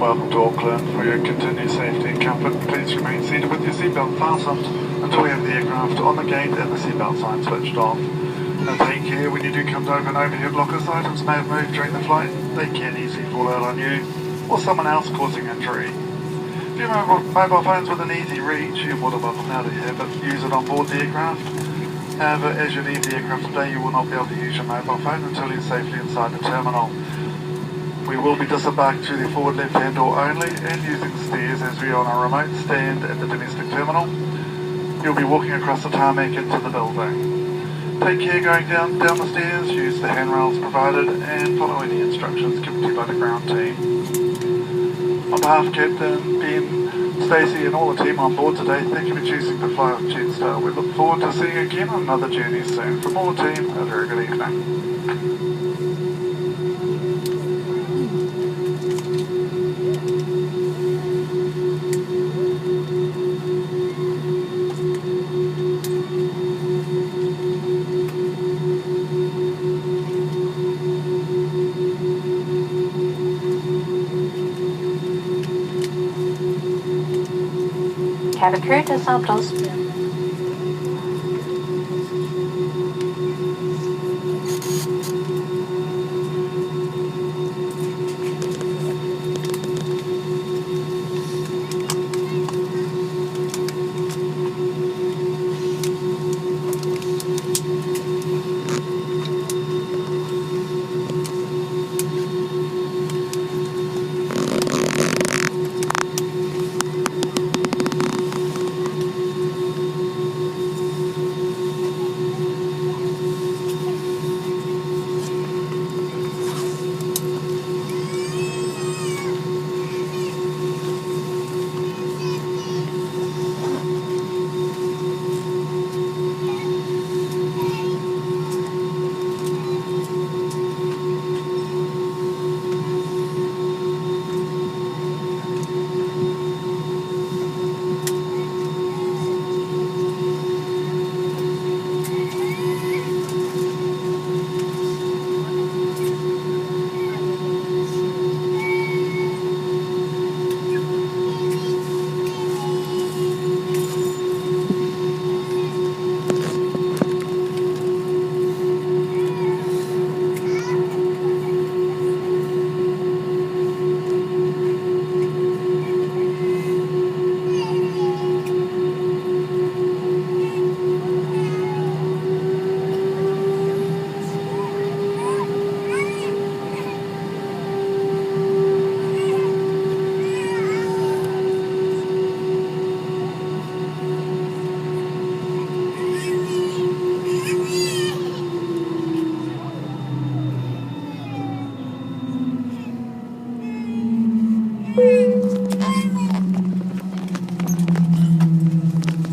welcome to Auckland. For your continued safety and comfort, please remain seated with your seatbelt fastened until we have the aircraft on the gate and the seatbelt sign switched off. Now take care when you do come to open overhead lockers. Items may have moved during the flight. They can easily fall out on you or someone else, causing injury. If your mobile phone's within easy reach, you're more than welcome now to use it on board the aircraft. However, as you leave the aircraft today, you will not be able to use your mobile phone until you're safely inside the terminal. We will be disembarked through the forward left-hand door only and using the stairs as we are on a remote stand at the domestic terminal. You'll be walking across the tarmac into the building. Take care going down the stairs, use the handrails provided and follow any instructions given to you by the ground team. On behalf of Captain Ben, Stacey and all the team on board today, thank you for choosing to fly with Jetstar. We look forward to seeing you again on another journey soon. From all the team, a very good evening. Cabin crew to South Dawson.